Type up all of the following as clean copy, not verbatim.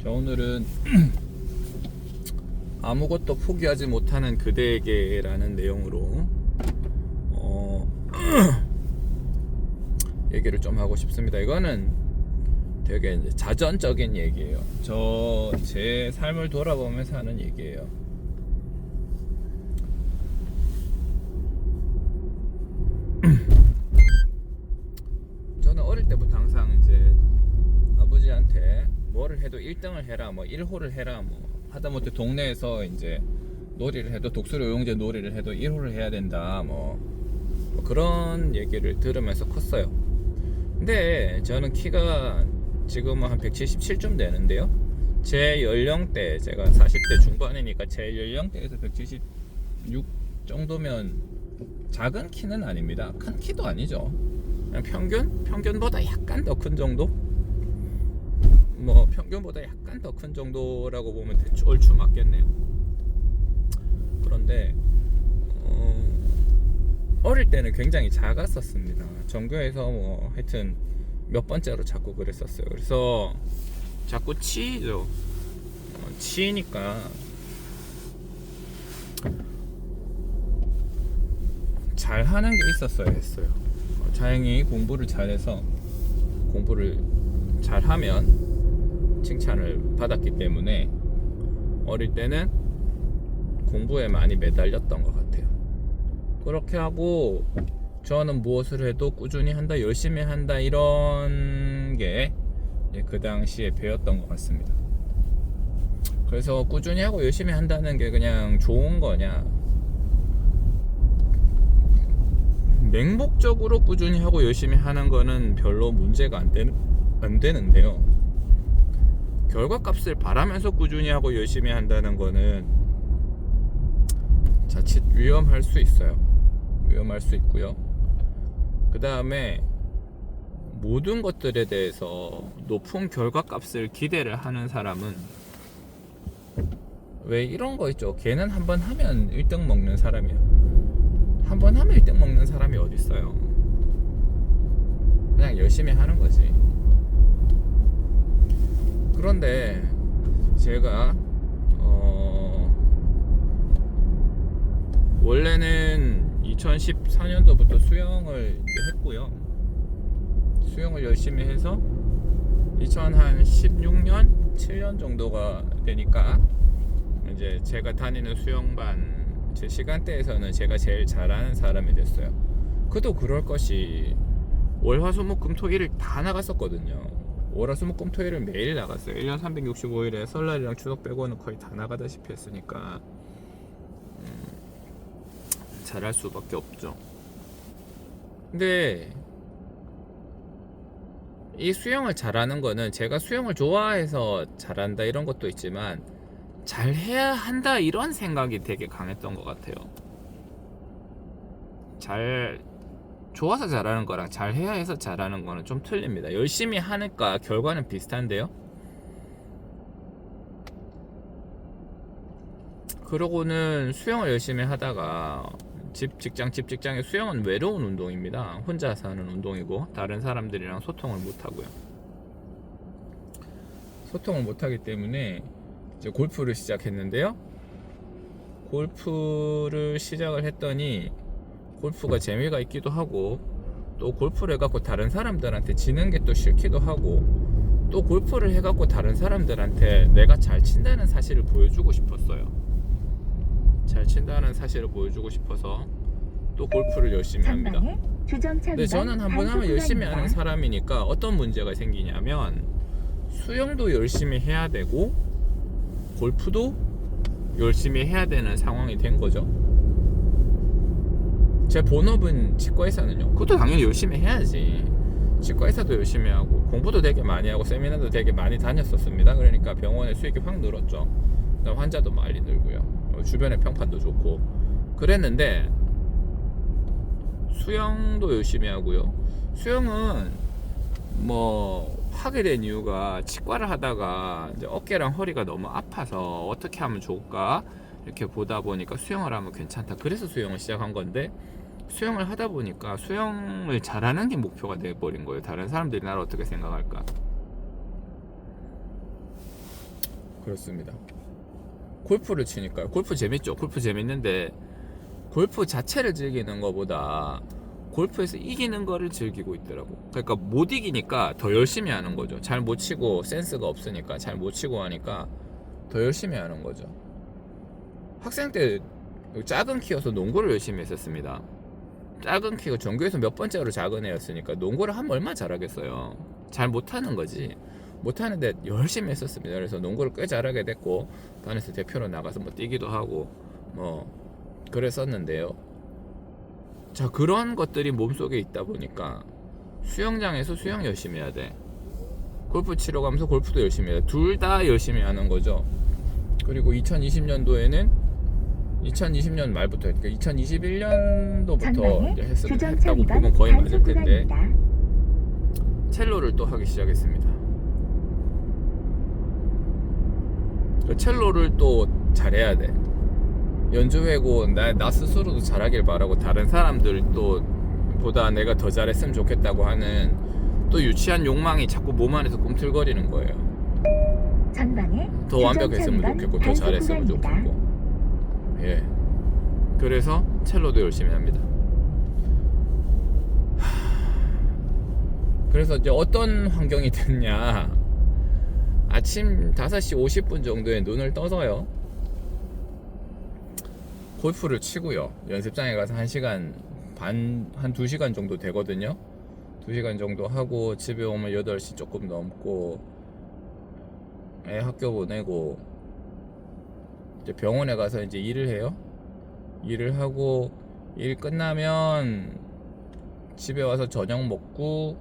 자, 오늘은 아무것도 포기하지 못하는 그대에게 라는 내용으로 얘기를 좀 하고 싶습니다. 이거는 되게 이제 자전적인 얘기예요. 제 삶을 돌아보면서 하는 얘기예요. 저는 어릴 때부터 항상 이제 아버지한테 뭐를 해도 1등을 해라, 뭐 1호를 해라, 뭐 하다못해 동네에서 이제 놀이를 해도 독수리 오용제 놀이를 해도 1호를 해야 된다, 뭐 그런 얘기를 들으면서 컸어요. 근데 저는 키가 지금은 한 177쯤 되는데요. 제 연령대, 제가 40대 중반이니까 제 연령대에서 176 정도면 작은 키는 아닙니다. 큰 키도 아니죠. 그냥 평균보다 약간 더 큰 정도? 뭐 평균보다 약간 더 큰 정도라고 보면 얼추 맞겠네요. 그런데 어릴 때는 굉장히 작았었습니다. 전교에서 뭐 하여튼 몇 번째로 자꾸 그랬었어요. 그래서 자꾸 치이죠. 치이니까 잘하는 게 있었어야 했어요. 다행히 공부를 잘해서 공부를 잘하면 칭찬을 받았기 때문에 어릴 때는 공부에 많이 매달렸던 것 같아요. 그렇게 하고 저는 무엇을 해도 꾸준히 한다, 열심히 한다, 이런 게 그 당시에 배웠던 것 같습니다. 그래서 꾸준히 하고 열심히 한다는 게 그냥 좋은 거냐, 맹목적으로 꾸준히 하고 열심히 하는 거는 별로 문제가 안 되는데요. 결과값을 바라면서 꾸준히 하고 열심히 한다는 거는 자칫 위험할 수 있어요. 위험할 수 있고요. 그 다음에 모든 것들에 대해서 높은 결과값을 기대를 하는 사람은, 왜 이런 거 있죠? 걔는 한번 하면 1등 먹는 사람이야. 한번 하면 1등 먹는 사람이 어디 있어요? 그냥 열심히 하는 거지. 그런데 제가 원래는 2014년도부터 수영을 이제 했고요. 수영을 열심히 해서 2016년, 7년 정도가 되니까 이제 제가 다니는 수영반 제 시간대에서는 제가 제일 잘하는 사람이 됐어요. 그도 그럴 것이 월화수목금토일을 다 나갔었거든요. 월화수목금토일을 매일 나갔어요. 1년 365일에 설날이랑 추석 빼고는 거의 다 나가다시피 했으니까 잘할 수밖에 없죠. 근데 이 수영을 잘하는 거는 제가 수영을 좋아해서 잘한다 이런 것도 있지만, 잘해야 한다 이런 생각이 되게 강했던 것 같아요. 좋아서 잘하는 거랑 잘해야 해서 잘하는 거는 좀 틀립니다. 열심히 하니까 결과는 비슷한데요. 그러고는 수영을 열심히 하다가 집 직장에, 수영은 외로운 운동입니다. 혼자 하는 운동이고 다른 사람들이랑 소통을 못 하고요. 소통을 못 하기 때문에 이제 골프를 시작했는데요. 골프를 시작을 했더니 골프가 재미가 있기도 하고, 또 골프를 해갖고 다른 사람들한테 지는 게 또 싫기도 하고, 또 골프를 해갖고 다른 사람들한테 내가 잘 친다는 사실을 보여주고 싶었어요. 잘 친다는 사실을 보여주고 싶어서 또 골프를 열심히 합니다. 근데 저는 한번 하면 열심히 하는 사람이니까 어떤 문제가 생기냐면, 수영도 열심히 해야 되고 골프도 열심히 해야 되는 상황이 된 거죠. 제 본업은 치과의사는요, 그것도 당연히 열심히 해야지. 치과의사도 열심히 하고 공부도 되게 많이 하고 세미나도 되게 많이 다녔었습니다. 그러니까 병원의 수익이 확 늘었죠. 환자도 많이 늘고요. 주변의 평판도 좋고 그랬는데, 수영도 열심히 하고요. 수영은 뭐 하게 된 이유가, 치과를 하다가 이제 어깨랑 허리가 너무 아파서 어떻게 하면 좋을까 이렇게 보다 보니까 수영을 하면 괜찮다, 그래서 수영을 시작한 건데, 수영을 하다 보니까 수영을 잘하는 게 목표가 돼버린 거예요. 다른 사람들이 나를 어떻게 생각할까. 그렇습니다. 골프를 치니까요. 골프 재밌죠. 골프 재밌는데 골프 자체를 즐기는 것보다 골프에서 이기는 거를 즐기고 있더라고. 그러니까 못 이기니까 더 열심히 하는 거죠. 잘 못 치고 센스가 없으니까 잘 못 치고 하니까 더 열심히 하는 거죠. 학생 때 작은 키여서 농구를 열심히 했었습니다. 작은 키가 전교에서 몇 번째로 작은 애였으니까 농구를 하면 얼마나 잘하겠어요. 잘 못하는 거지. 못하는데 열심히 했었습니다. 그래서 농구를 꽤 잘하게 됐고 반에서 대표로 나가서 뭐 뛰기도 하고 뭐 그랬었는데요. 자, 그런 것들이 몸속에 있다 보니까 수영장에서 수영 열심히 해야 돼. 골프 치러 가면서 골프도 열심히 해야 돼. 둘 다 열심히 하는 거죠. 그리고 2020년도에는 2020년 말부터, 그러니까 2021년도부터 이제 했다고 보면 거의 맞을 텐데 첼로를 또 하기 시작했습니다. 첼로를 또 잘해야 돼. 연주회고 나 스스로도 잘하길 바라고 다른 사람들 또 보다 내가 더 잘했으면 좋겠다고 하는 또 유치한 욕망이 자꾸 몸 안에서 꿈틀거리는 거예요. 더 완벽했으면 좋겠고 더 잘했으면 좋겠고. 예. 그래서 첼로도 열심히 합니다. 그래서 이제 어떤 환경이 됐냐. 아침 5시 50분 정도에 눈을 떠서요. 골프를 치고요. 연습장에 가서 1시간 반, 한 2시간 정도 되거든요. 2시간 정도 하고 집에 오면 8시 조금 넘고 애 학교 보내고 이제 병원에 가서 이제 일을 해요. 일을 하고 일 끝나면 집에 와서 저녁 먹고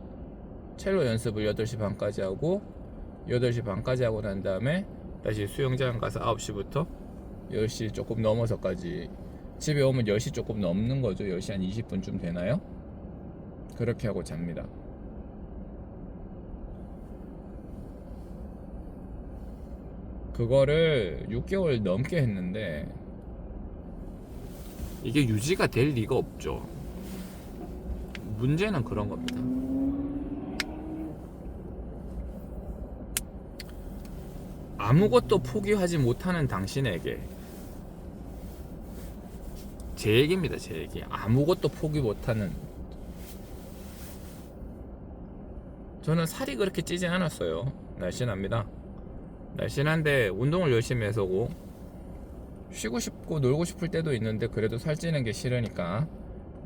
첼로 연습을 8시 반까지 하고 8시 반까지 하고 난 다음에 다시 수영장 가서 9시부터 10시 조금 넘어서까지 집에 오면 10시 조금 넘는 거죠. 10시 한 20분쯤 되나요? 그렇게 하고 잡니다. 그거를 6개월 넘게 했는데 이게 유지가 될 리가 없죠. 문제는 그런 겁니다. 아무것도 포기하지 못하는 당신에게 제 얘기입니다. 제 얘기. 아무것도 포기 못하는. 저는 살이 그렇게 찌지 않았어요. 날씬합니다. 날씬한데 운동을 열심히 해서고 쉬고 싶고 놀고 싶을 때도 있는데 그래도 살찌는 게 싫으니까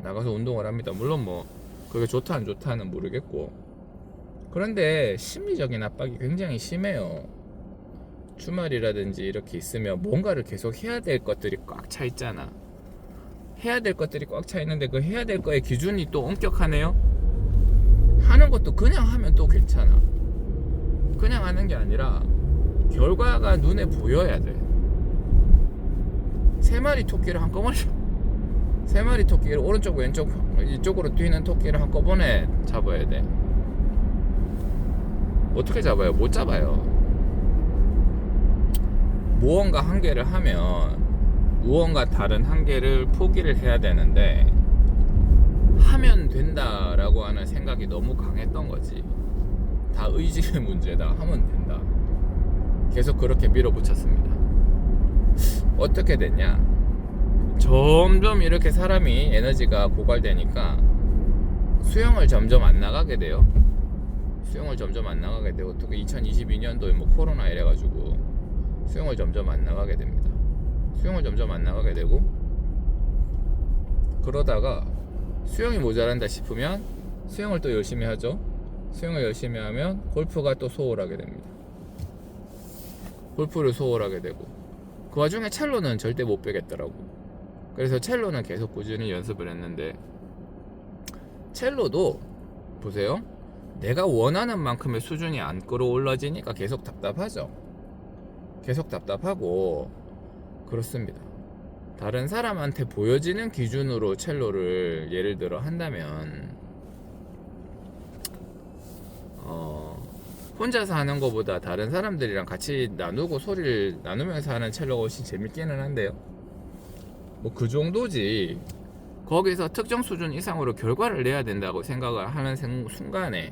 나가서 운동을 합니다. 물론 뭐 그게 좋다 안 좋다는 모르겠고, 그런데 심리적인 압박이 굉장히 심해요. 주말이라든지 이렇게 있으면 뭔가를 계속 해야 될 것들이 꽉 차 있잖아. 해야 될 것들이 꽉 차 있는데 그 해야 될 거의 기준이 또 엄격하네요. 하는 것도 그냥 하면 또 괜찮아. 그냥 하는 게 아니라 결과가 눈에 보여야 돼. 3마리 토끼를 한꺼번에, 3마리 토끼를 오른쪽 왼쪽 이쪽으로 뛰는 토끼를 한꺼번에 잡아야 돼. 어떻게 잡아요? 못 잡아요. 무언가 한 개를 하면 무언가 다른 한 개를 포기를 해야 되는데 하면 된다라고 하는 생각이 너무 강했던 거지. 다 의지의 문제다. 하면 된다. 계속 그렇게 밀어붙였습니다. 어떻게 됐냐? 점점 이렇게 사람이 에너지가 고갈되니까 수영을 점점 안 나가게 돼요. 수영을 점점 안 나가게 되고, 특히 2022년도에 뭐 코로나 이래가지고 수영을 점점 안 나가게 됩니다. 수영을 점점 안 나가게 되고, 그러다가 수영이 모자란다 싶으면 수영을 또 열심히 하죠. 수영을 열심히 하면 골프가 또 소홀하게 됩니다. 골프를 소홀하게 되고, 그 와중에 첼로는 절대 못 배겠더라고. 그래서 첼로는 계속 꾸준히 연습을 했는데, 첼로도 보세요. 내가 원하는 만큼의 수준이 안 끌어올라지니까 계속 답답하죠. 계속 답답하고 그렇습니다. 다른 사람한테 보여지는 기준으로 첼로를 예를 들어 한다면 혼자서 하는 것보다 다른 사람들이랑 같이 나누고 소리를 나누면서 하는 첼로가 훨씬 재밌기는 한데요. 뭐 그 정도지. 거기서 특정 수준 이상으로 결과를 내야 된다고 생각을 하는 순간에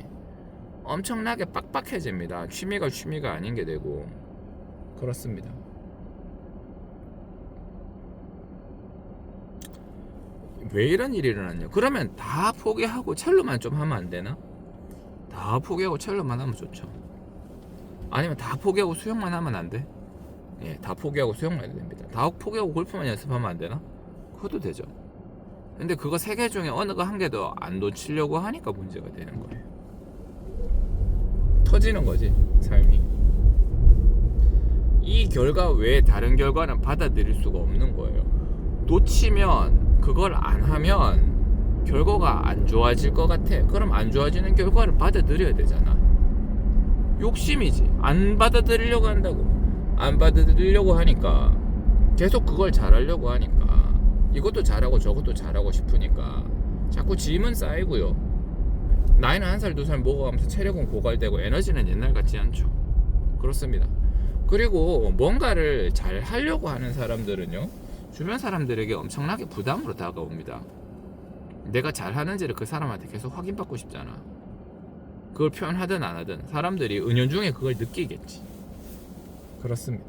엄청나게 빡빡해집니다. 취미가 아닌 게 되고 그렇습니다. 왜 이런 일이 일어났냐? 그러면 다 포기하고 첼로만 좀 하면 안 되나? 다 포기하고 첼로만 하면 좋죠. 아니면 다 포기하고 수영만 하면 안 돼? 예, 다 포기하고 수영만 해도 됩니다. 다 포기하고 골프만 연습하면 안 되나? 그것도 되죠. 근데 그거 세 개 중에 어느 거 한 개도 안 놓치려고 하니까 문제가 되는 거예요. 터지는 거지, 삶이. 이 결과 외에 다른 결과는 받아들일 수가 없는 거예요. 놓치면, 그걸 안 하면 결과가 안 좋아질 것 같아. 그럼 안 좋아지는 결과를 받아들여야 되잖아. 욕심이지. 안 받아들이려고 한다고. 안 받아들이려고 하니까 계속 그걸 잘하려고 하니까 이것도 잘하고 저것도 잘하고 싶으니까 자꾸 짐은 쌓이고요. 나이는 1살 2살 먹어가면서 체력은 고갈되고 에너지는 옛날 같지 않죠. 그렇습니다. 그리고 뭔가를 잘 하려고 하는 사람들은요, 주변 사람들에게 엄청나게 부담으로 다가옵니다. 내가 잘하는지를 그 사람한테 계속 확인받고 싶잖아. 그걸 표현하든 안 하든 사람들이 은연중에 그걸 느끼겠지. 그렇습니다.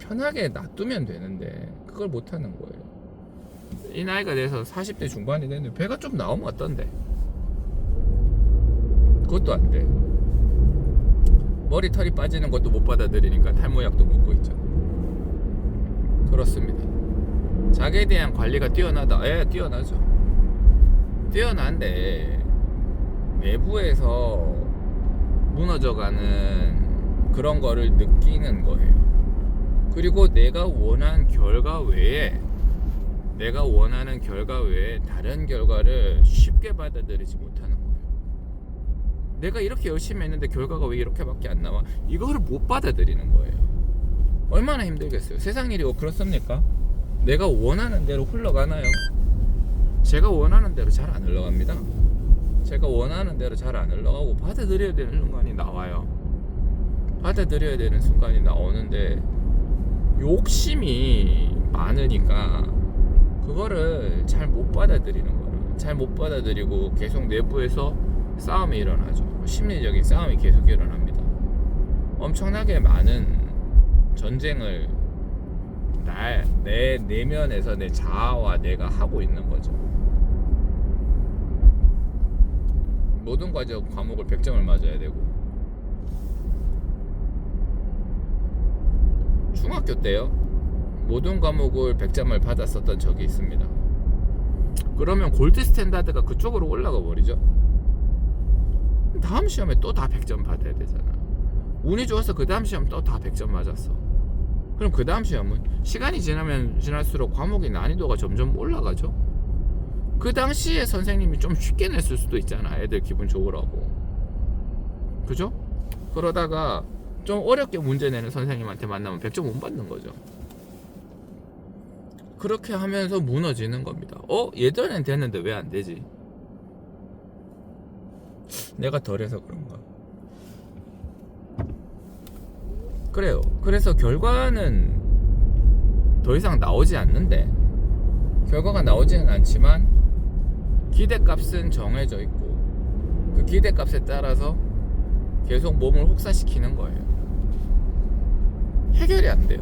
편하게 놔두면 되는데 그걸 못하는 거예요. 이 나이가 돼서 40대 중반이 됐는데 배가 좀 나오면 어떤데? 그것도 안 돼. 머리털이 빠지는 것도 못 받아들이니까 탈모약도 먹고 있죠. 그렇습니다. 자기에 대한 관리가 뛰어나다. 예, 뛰어나죠. 뛰어난데 내부에서 무너져가는 그런 거를 느끼는 거예요. 그리고 내가 원하는 결과 외에 다른 결과를 쉽게 받아들이지 못하는 거예요. 내가 이렇게 열심히 했는데 결과가 왜 이렇게밖에 안 나와? 이거를 못 받아들이는 거예요. 얼마나 힘들겠어요. 세상 일이 그렇습니까? 내가 원하는 대로 흘러가나요? 제가 원하는 대로 잘 안 흘러갑니다. 제가 원하는 대로 잘 안 흘러가고 받아들여야 되는 순간이 나와요. 받아들여야 되는 순간이 나오는데 욕심이 많으니까 그거를 잘 못 받아들이는 거예요. 잘 못 받아들이고 계속 내부에서 싸움이 일어나죠. 심리적인 싸움이 계속 일어납니다. 엄청나게 많은 전쟁을 내 내면에서 내 자아와 내가 하고 있는 거죠. 모든 과목을 100점을 맞아야 되고, 중학교 때요 모든 과목을 100점을 받았었던 적이 있습니다. 그러면 골드 스탠다드가 그쪽으로 올라가 버리죠. 다음 시험에 또 다 100점 받아야 되잖아. 운이 좋아서 그 다음 시험 또 다 100점 맞았어. 그럼 그 다음 시험은 시간이 지나면 지날수록 과목의 난이도가 점점 올라가죠. 그 당시에 선생님이 좀 쉽게 냈을 수도 있잖아. 애들 기분 좋으라고. 그죠? 그러다가 좀 어렵게 문제 내는 선생님한테 만나면 100점 못 받는 거죠. 그렇게 하면서 무너지는 겁니다. 예전엔 됐는데 왜 안 되지? 내가 덜해서 그런가? 그래요. 그래서 결과는 더 이상 나오지 않는데, 결과가 나오지는 않지만 기대값은 정해져 있고 그 기대값에 따라서 계속 몸을 혹사시키는 거예요. 해결이 안 돼요.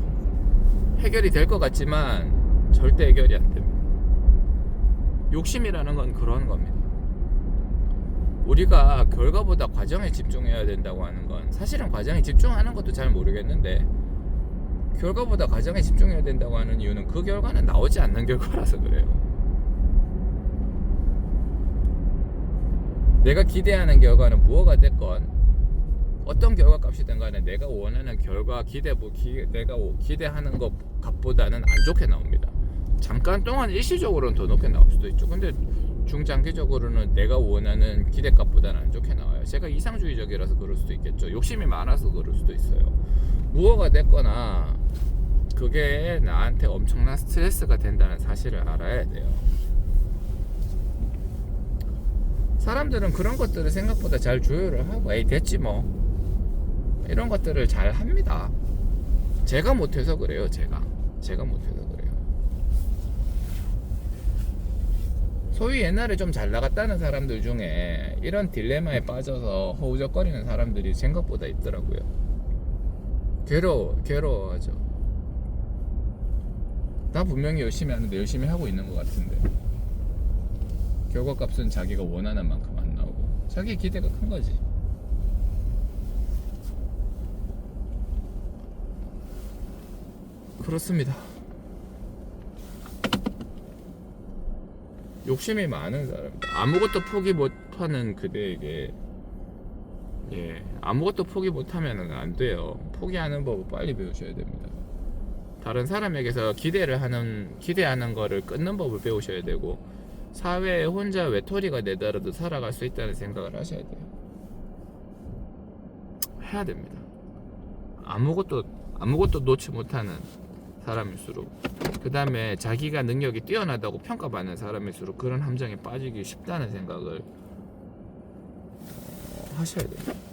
해결이 될 것 같지만 절대 해결이 안 됩니다. 욕심이라는 건 그런 겁니다. 우리가 결과보다 과정에 집중해야 된다고 하는 건, 사실은 과정에 집중하는 것도 잘 모르겠는데 결과보다 과정에 집중해야 된다고 하는 이유는 그 결과는 나오지 않는 결과라서 그래요. 내가 기대하는 결과는 무엇가 됐건 어떤 결과값이든 간에 내가 원하는 결과 내가 기대하는 것 값보다는 안 좋게 나옵니다. 잠깐 동안 일시적으로는 더 높게 나올 수도 있죠. 근데 중장기적으로는 내가 원하는 기대값보다는 안 좋게 나와요. 제가 이상주의적이라서 그럴 수도 있겠죠. 욕심이 많아서 그럴 수도 있어요. 무엇가 됐거나 그게 나한테 엄청난 스트레스가 된다는 사실을 알아야 돼요. 사람들은 그런 것들을 생각보다 잘 조율을 하고 에이 됐지 뭐 이런 것들을 잘 합니다. 제가 못해서 그래요. 제가 못해서 그래요. 소위 옛날에 좀 잘 나갔다는 사람들 중에 이런 딜레마에 빠져서 허우적거리는 사람들이 생각보다 있더라고요. 괴로워하죠. 나 분명히 열심히 하는데 열심히 하고 있는 것 같은데 결과값은 자기가 원하는 만큼 안 나오고 자기 기대가 큰 거지. 그렇습니다. 욕심이 많은 사람, 아무것도 포기 못하는 그대에게 아무것도 포기 못하면 안 돼요. 포기하는 법을 빨리 배우셔야 됩니다. 다른 사람에게서 기대하는 거를 끊는 법을 배우셔야 되고, 사회에 혼자 외톨이가 내더라도 살아갈 수 있다는 생각을 하셔야 돼요. 해야 됩니다. 아무것도 놓지 못하는 사람일수록, 그 다음에 자기가 능력이 뛰어나다고 평가받는 사람일수록 그런 함정에 빠지기 쉽다는 생각을 하셔야 돼요.